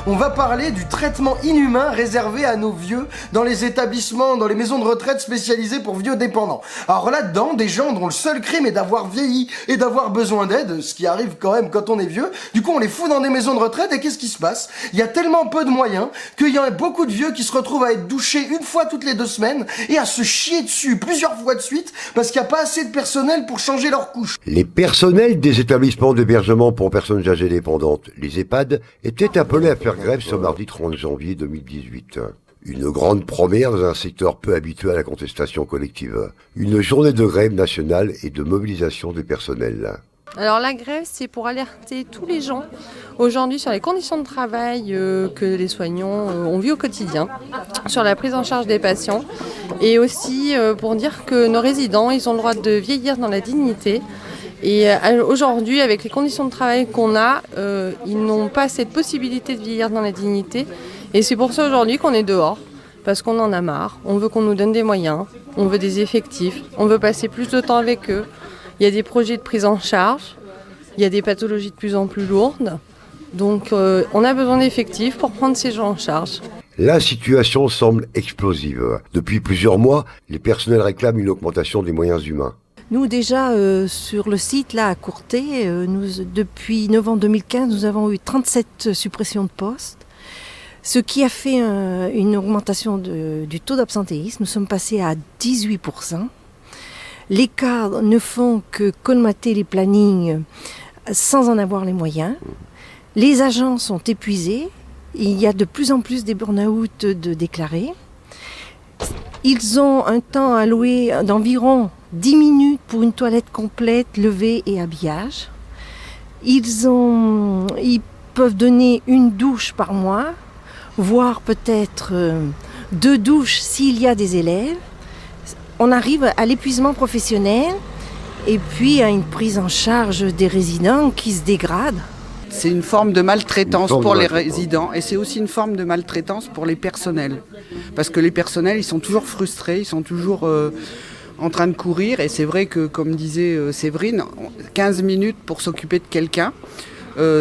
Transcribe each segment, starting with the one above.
on va parler du traitement inhumain réservé à nos vieux dans les établissements, dans les maisons de retraite spécialisées pour vieux dépendants. Alors là-dedans, des gens dont le seul crime est d'avoir vieilli et d'avoir besoin d'aide, ce qui arrive quand même quand on est vieux, du coup on les fout dans des maisons de retraite et qu'est-ce qui se passe? Il y a tellement peu de moyens qu'il y a beaucoup de vieux qui se retrouvent à être douchés une fois toutes les 2 semaines et à se chier dessus plusieurs fois de suite parce qu'il n'y a pas assez de personnel pour changer leurs couches. Les personnels des établissements d'hébergement pour personnes âgées dépendantes, les EHPAD, étaient appelés à faire grève ce mardi 30 janvier 2018. Une grande première dans un secteur peu habitué à la contestation collective. Une journée de grève nationale et de mobilisation des personnels. Alors la grève, c'est pour alerter tous les gens aujourd'hui sur les conditions de travail que les soignants ont vues au quotidien, sur la prise en charge des patients et aussi pour dire que nos résidents, ils ont le droit de vieillir dans la dignité. Et aujourd'hui, avec les conditions de travail qu'on a, ils n'ont pas cette possibilité de vieillir dans la dignité. Et c'est pour ça aujourd'hui qu'on est dehors, parce qu'on en a marre. On veut qu'on nous donne des moyens, on veut des effectifs, on veut passer plus de temps avec eux. Il y a des projets de prise en charge, il y a des pathologies de plus en plus lourdes. Donc on a besoin d'effectifs pour prendre ces gens en charge. La situation semble explosive. Depuis plusieurs mois, les personnels réclament une augmentation des moyens humains. Nous déjà sur le site là à Courtet, depuis novembre 2015, nous avons eu 37 suppressions de postes. Ce qui a fait une augmentation du taux d'absentéisme. Nous sommes passés à 18%. Les cadres ne font que colmater les plannings sans en avoir les moyens. Les agents sont épuisés. Il y a de plus en plus des burn-out de déclarés. Ils ont un temps alloué d'environ 10 minutes pour une toilette complète, levée et habillage. Ils peuvent donner une douche par mois, voire peut-être 2 douches s'il y a des élèves. On arrive à l'épuisement professionnel et puis à une prise en charge des résidents qui se dégrade. C'est une forme de maltraitance pour les résidents et c'est aussi une forme de maltraitance pour les personnels. Parce que les personnels, ils sont toujours frustrés, ils sont toujours en train de courir. Et c'est vrai que, comme disait Séverine, 15 minutes pour s'occuper de quelqu'un,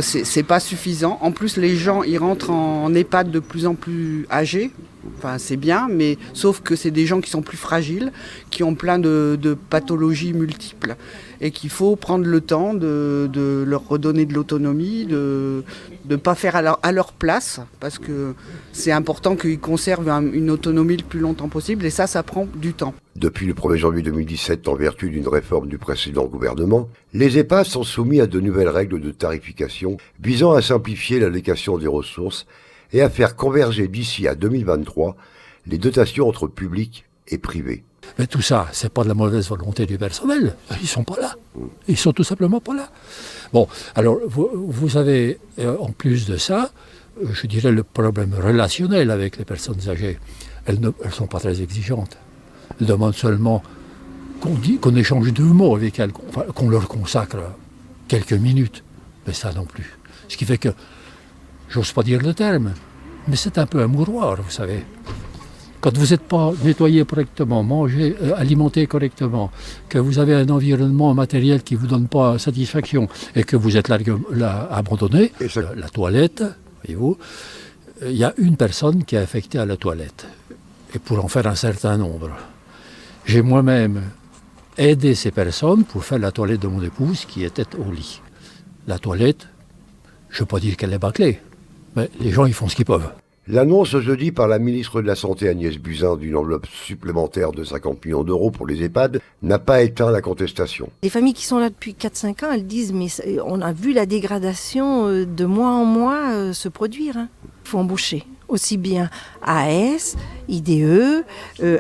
c'est pas suffisant. En plus, les gens, ils rentrent en EHPAD de plus en plus âgés. Enfin, c'est bien, mais sauf que c'est des gens qui sont plus fragiles, qui ont plein de pathologies multiples et qu'il faut prendre le temps de leur redonner de l'autonomie, de ne pas faire à leur place, parce que c'est important qu'ils conservent une autonomie le plus longtemps possible et ça prend du temps. Depuis le 1er janvier 2017, en vertu d'une réforme du précédent gouvernement, les EHPAD sont soumis à de nouvelles règles de tarification visant à simplifier l'allocation des ressources et à faire converger d'ici à 2023 les dotations entre public et privé. Mais tout ça, c'est pas de la mauvaise volonté du personnel. Ils sont pas là. Ils sont tout simplement pas là. Bon, alors vous avez, en plus de ça, je dirais le problème relationnel avec les personnes âgées. Elles sont pas très exigeantes. Elles demandent seulement qu'on échange 2 mots avec elles, qu'on leur consacre quelques minutes. Mais ça non plus. Ce qui fait que, j'ose pas dire le terme, mais c'est un peu un mouroir, vous savez. Quand vous n'êtes pas nettoyé correctement, mangé, alimenté correctement, que vous avez un environnement matériel qui ne vous donne pas satisfaction et que vous êtes là abandonné, la toilette, voyez-vous, il y a une personne qui est affectée à la toilette. Et pour en faire un certain nombre. J'ai moi-même aidé ces personnes pour faire la toilette de mon épouse qui était au lit. La toilette, je ne veux pas dire qu'elle est bâclée, mais les gens ils font ce qu'ils peuvent. L'annonce jeudi par la ministre de la Santé Agnès Buzyn d'une enveloppe supplémentaire de 50 millions d'euros pour les EHPAD n'a pas éteint la contestation. Les familles qui sont là depuis 4-5 ans, elles disent mais on a vu la dégradation de mois en mois se produire. Il faut embaucher aussi bien AS, IDE,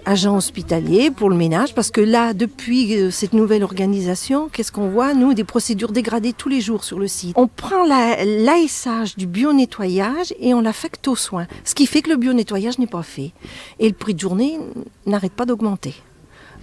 agents hospitaliers pour le ménage, parce que là, depuis cette nouvelle organisation, qu'est-ce qu'on voit? Nous, des procédures dégradées tous les jours sur le site. On prend l'ASH du bio-nettoyage et on l'affecte aux soins, ce qui fait que le bio-nettoyage n'est pas fait. Et le prix de journée n'arrête pas d'augmenter.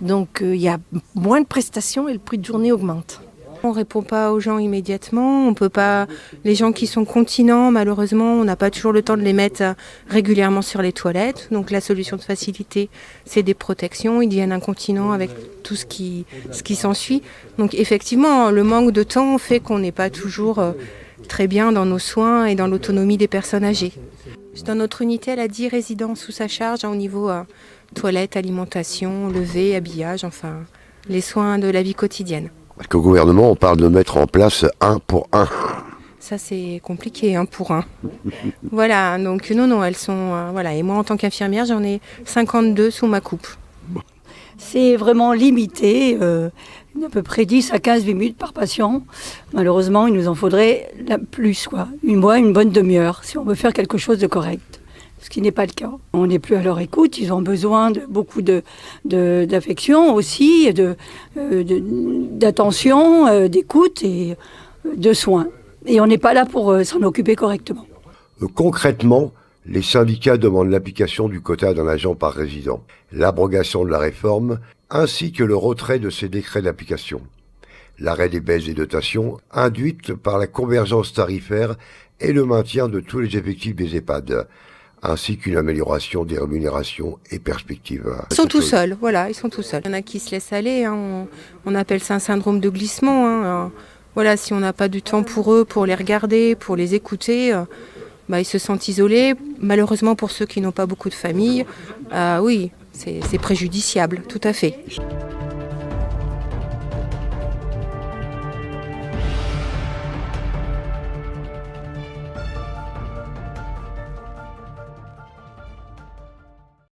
Donc il y a moins de prestations et le prix de journée augmente. On ne répond pas aux gens immédiatement, on peut pas. Les gens qui sont continents, malheureusement, on n'a pas toujours le temps de les mettre régulièrement sur les toilettes. Donc la solution de facilité, c'est des protections. Ils deviennent incontinents avec tout ce qui s'ensuit. Donc effectivement, le manque de temps fait qu'on n'est pas toujours très bien dans nos soins et dans l'autonomie des personnes âgées. Dans notre unité, elle a 10 résidents sous sa charge au niveau toilette, alimentation, lever, habillage, enfin les soins de la vie quotidienne. Parce qu'au gouvernement, on parle de mettre en place 1 pour 1. Ça c'est compliqué, 1 pour 1. Voilà, donc non, elles sont... voilà. Et moi en tant qu'infirmière, j'en ai 52 sous ma coupe. C'est vraiment limité, à peu près 10 à 15 minutes par patient. Malheureusement, il nous en faudrait plus, quoi. Une bonne demi-heure, si on veut faire quelque chose de correct. Ce qui n'est pas le cas. On n'est plus à leur écoute, ils ont besoin de beaucoup d'affection aussi, d'attention, d'écoute et de soins. Et on n'est pas là pour s'en occuper correctement. Concrètement, les syndicats demandent l'application du quota d'un agent par résident, l'abrogation de la réforme, ainsi que le retrait de ces décrets d'application, l'arrêt des baisses des dotations induites par la convergence tarifaire et le maintien de tous les effectifs des EHPAD, ainsi qu'une amélioration des rémunérations et perspectives. Ils sont tout seuls, voilà, ils sont tout seuls. Il y en a qui se laissent aller, hein, on appelle ça un syndrome de glissement. Hein, voilà, si on n'a pas du temps pour eux, pour les regarder, pour les écouter, ils se sentent isolés. Malheureusement, pour ceux qui n'ont pas beaucoup de famille, oui, c'est préjudiciable, tout à fait.